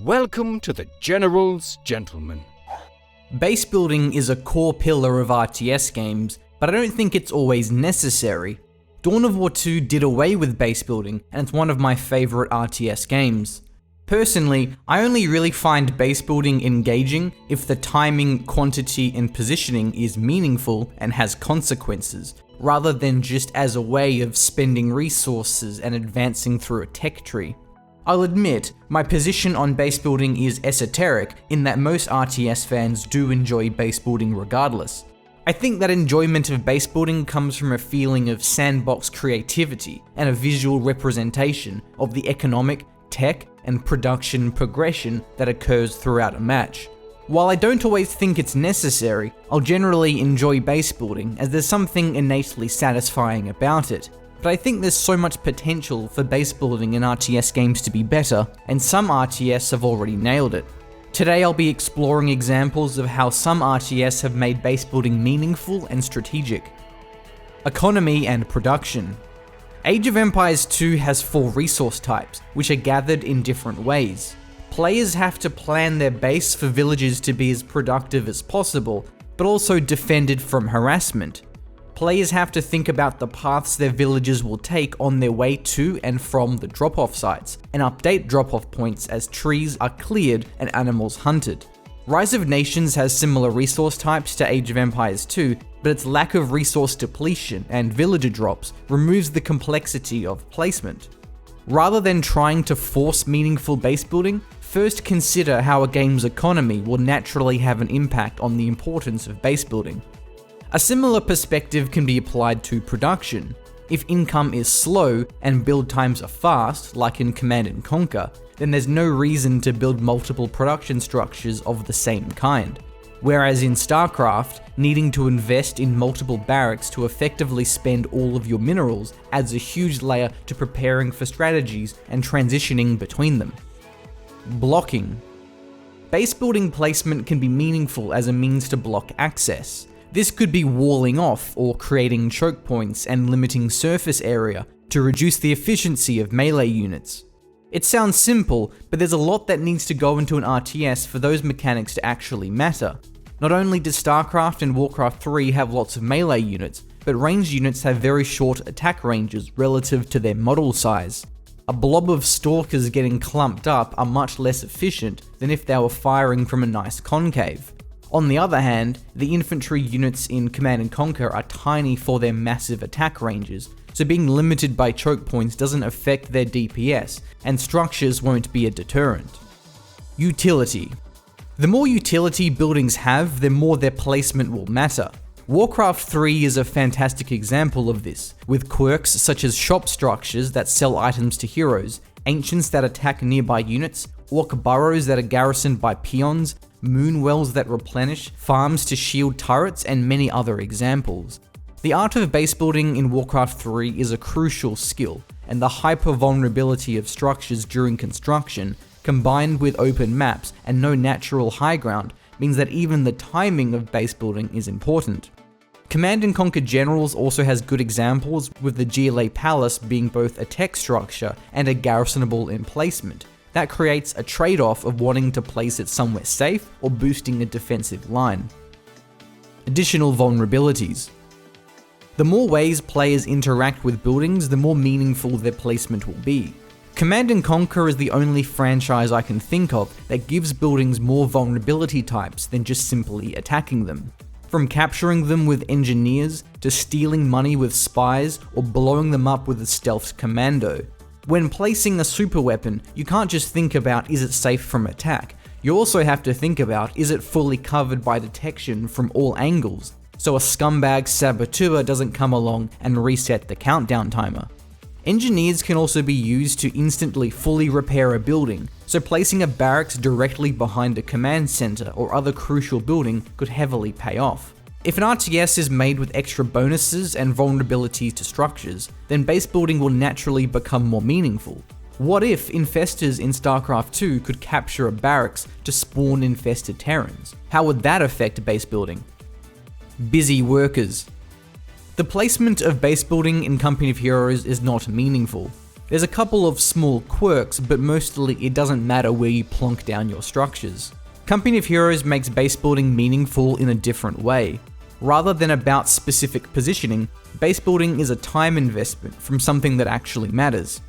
Welcome to the General's Gentleman. Base building is a core pillar of RTS games, but I don't think it's always necessary. Dawn of War 2 did away with base building, and it's one of my favourite RTS games. Personally, I only really find base building engaging if the timing, quantity, and positioning is meaningful and has consequences, rather than just as a way of spending resources and advancing through a tech tree. I'll admit, my position on base building is esoteric in that most RTS fans do enjoy base building regardless. I think that enjoyment of base building comes from a feeling of sandbox creativity and a visual representation of the economic, tech, and production progression that occurs throughout a match. While I don't always think it's necessary, I'll generally enjoy base building as there's something innately satisfying about it. But I think there's so much potential for base building in RTS games to be better, and some RTS have already nailed it. Today I'll be exploring examples of how some RTS have made base building meaningful and strategic. Economy and production. Age of Empires 2 has 4 resource types, which are gathered in different ways. Players have to plan their base for villages to be as productive as possible, but also defended from harassment. Players have to think about the paths their villages will take on their way to and from the drop-off sites, and update drop-off points as trees are cleared and animals hunted. Rise of Nations has similar resource types to Age of Empires 2, but its lack of resource depletion and villager drops removes the complexity of placement. Rather than trying to force meaningful base building, first consider how a game's economy will naturally have an impact on the importance of base building. A similar perspective can be applied to production. If income is slow and build times are fast, like in Command & Conquer, then there's no reason to build multiple production structures of the same kind. Whereas in StarCraft, needing to invest in multiple barracks to effectively spend all of your minerals adds a huge layer to preparing for strategies and transitioning between them. Blocking. Base building placement can be meaningful as a means to block access. This could be walling off or creating choke points and limiting surface area to reduce the efficiency of melee units. It sounds simple, but there's a lot that needs to go into an RTS for those mechanics to actually matter. Not only does StarCraft and Warcraft 3 have lots of melee units, but ranged units have very short attack ranges relative to their model size. A blob of stalkers getting clumped up are much less efficient than if they were firing from a nice concave. On the other hand, the infantry units in Command & Conquer are tiny for their massive attack ranges, so being limited by choke points doesn't affect their DPS, and structures won't be a deterrent. Utility. The more utility buildings have, the more their placement will matter. Warcraft 3 is a fantastic example of this, with quirks such as shop structures that sell items to heroes, ancients that attack nearby units, orc burrows that are garrisoned by peons, moon wells that replenish, farms to shield turrets, and many other examples. The art of base building in Warcraft 3 is a crucial skill, and the hyper-vulnerability of structures during construction, combined with open maps and no natural high ground, means that even the timing of base building is important. Command & Conquer Generals also has good examples, with the GLA Palace being both a tech structure and a garrisonable emplacement. That creates a trade-off of wanting to place it somewhere safe or boosting a defensive line. Additional vulnerabilities. The more ways players interact with buildings, the more meaningful their placement will be. Command & Conquer is the only franchise I can think of that gives buildings more vulnerability types than just simply attacking them. From capturing them with engineers, to stealing money with spies, or blowing them up with a stealth commando. When placing a super weapon, you can't just think about is it safe from attack, you also have to think about is it fully covered by detection from all angles, so a scumbag saboteur doesn't come along and reset the countdown timer. Engineers can also be used to instantly fully repair a building, so placing a barracks directly behind a command center or other crucial building could heavily pay off. If an RTS is made with extra bonuses and vulnerabilities to structures, then base building will naturally become more meaningful. What if infestors in StarCraft 2 could capture a barracks to spawn infested Terrans? How would that affect base building? Busy workers. The placement of base building in Company of Heroes is not meaningful. There's a couple of small quirks, but mostly it doesn't matter where you plonk down your structures. Company of Heroes makes base building meaningful in a different way. Rather than about specific positioning, base building is a time investment from something that actually matters.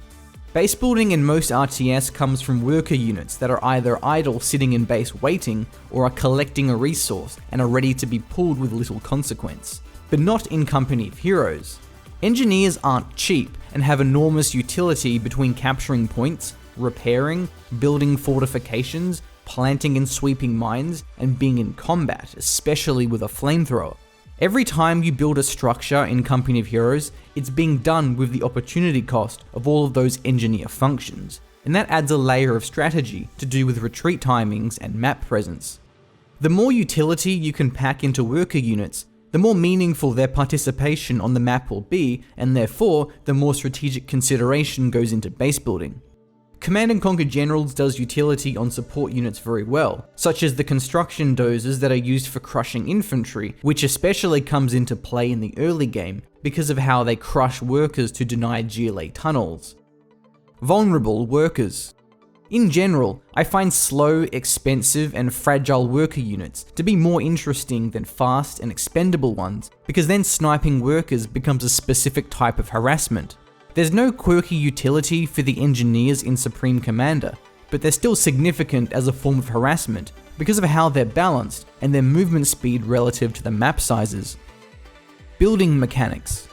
Base building in most RTS comes from worker units that are either idle sitting in base waiting or are collecting a resource and are ready to be pulled with little consequence. But not in Company of Heroes. Engineers aren't cheap and have enormous utility between capturing points, repairing, building fortifications, planting and sweeping mines, and being in combat, especially with a flamethrower. Every time you build a structure in Company of Heroes, it's being done with the opportunity cost of all of those engineer functions, and that adds a layer of strategy to do with retreat timings and map presence. The more utility you can pack into worker units, the more meaningful their participation on the map will be, and therefore, the more strategic consideration goes into base building. Command & Conquer Generals does utility on support units very well, such as the construction dozers that are used for crushing infantry, which especially comes into play in the early game because of how they crush workers to deny GLA tunnels. Vulnerable workers. In general, I find slow, expensive, and fragile worker units to be more interesting than fast and expendable ones, because then sniping workers becomes a specific type of harassment. There's no quirky utility for the engineers in Supreme Commander, but they're still significant as a form of harassment because of how they're balanced and their movement speed relative to the map sizes. Building mechanics.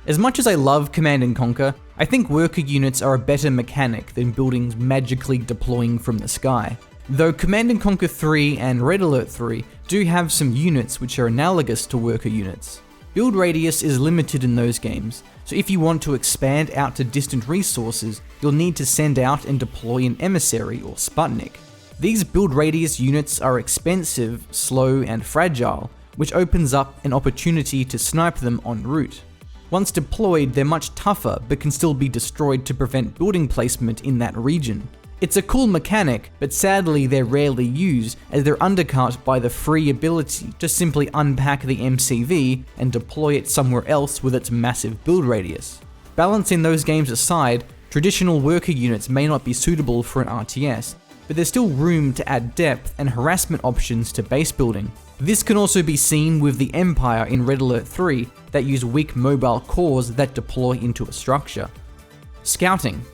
As much as I love Command & Conquer, I think worker units are a better mechanic than buildings magically deploying from the sky. Though Command & Conquer 3 and Red Alert 3 do have some units which are analogous to worker units. Build radius is limited in those games, so if you want to expand out to distant resources, you'll need to send out and deploy an emissary or Sputnik. These build radius units are expensive, slow, and fragile, which opens up an opportunity to snipe them en route. Once deployed, they're much tougher but can still be destroyed to prevent building placement in that region. It's a cool mechanic, but sadly they're rarely used as they're undercut by the free ability to simply unpack the MCV and deploy it somewhere else with its massive build radius. Balancing those games aside, traditional worker units may not be suitable for an RTS, but there's still room to add depth and harassment options to base building. This can also be seen with the Empire in Red Alert 3 that use weak mobile cores that deploy into a structure. Scouting.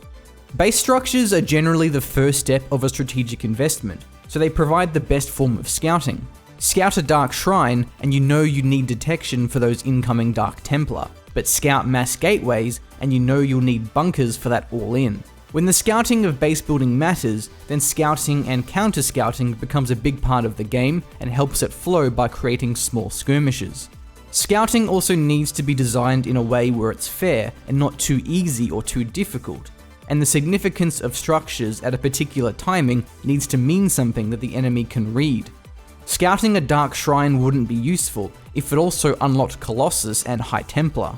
Base structures are generally the first step of a strategic investment, so they provide the best form of scouting. Scout a Dark Shrine and you know you need detection for those incoming Dark Templar, but scout mass gateways and you know you'll need bunkers for that all-in. When the scouting of base building matters, then scouting and counter-scouting becomes a big part of the game and helps it flow by creating small skirmishes. Scouting also needs to be designed in a way where it's fair and not too easy or too difficult, and the significance of structures at a particular timing needs to mean something that the enemy can read. Scouting a Dark Shrine wouldn't be useful if it also unlocked Colossus and High Templar.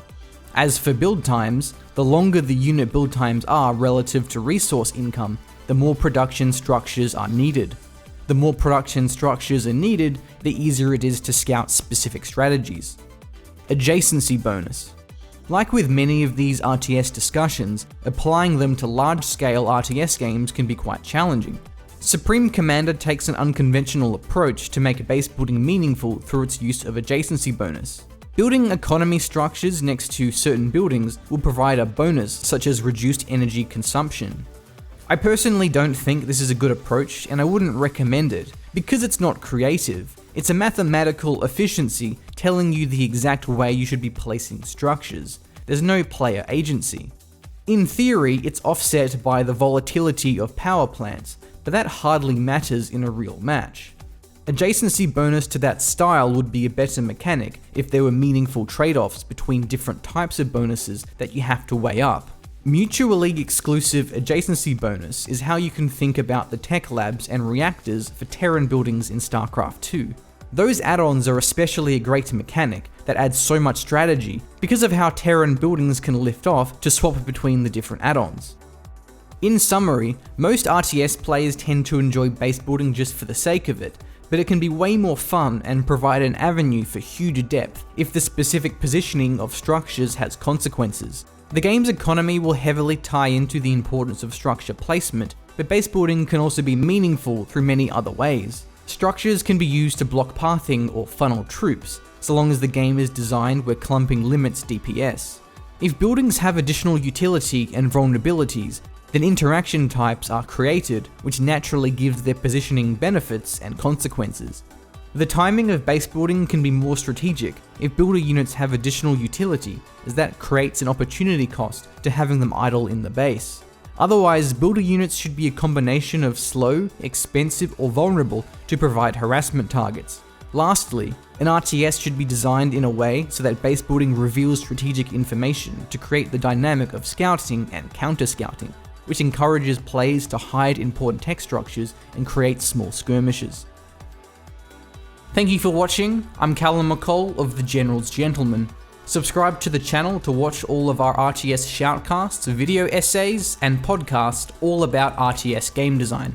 As for build times, the longer the unit build times are relative to resource income, the more production structures are needed. The more production structures are needed, the easier it is to scout specific strategies. Adjacency bonus. Like with many of these RTS discussions, applying them to large-scale RTS games can be quite challenging. Supreme Commander takes an unconventional approach to make base building meaningful through its use of adjacency bonus. Building economy structures next to certain buildings will provide a bonus such as reduced energy consumption. I personally don't think this is a good approach and I wouldn't recommend it, because it's not creative. It's a mathematical efficiency telling you the exact way you should be placing structures. There's no player agency. In theory, it's offset by the volatility of power plants, but that hardly matters in a real match. Adjacency bonus to that style would be a better mechanic if there were meaningful trade-offs between different types of bonuses that you have to weigh up. Mutually exclusive adjacency bonus is how you can think about the tech labs and reactors for Terran buildings in StarCraft 2. Those add-ons are especially a great mechanic that adds so much strategy because of how Terran buildings can lift off to swap between the different add-ons. In summary, most RTS players tend to enjoy base building just for the sake of it, but it can be way more fun and provide an avenue for huge depth if the specific positioning of structures has consequences. The game's economy will heavily tie into the importance of structure placement, but base building can also be meaningful through many other ways. Structures can be used to block pathing or funnel troops, so long as the game is designed where clumping limits DPS. If buildings have additional utility and vulnerabilities, then interaction types are created, which naturally gives their positioning benefits and consequences. The timing of base building can be more strategic if builder units have additional utility, as that creates an opportunity cost to having them idle in the base. Otherwise, builder units should be a combination of slow, expensive, or vulnerable to provide harassment targets. Lastly, an RTS should be designed in a way so that base building reveals strategic information to create the dynamic of scouting and counter-scouting, which encourages players to hide important tech structures and create small skirmishes. Thank you for watching. I'm Callum McCall of The General's Gentleman. Subscribe to the channel to watch all of our RTS shoutcasts, video essays, and podcasts all about RTS game design.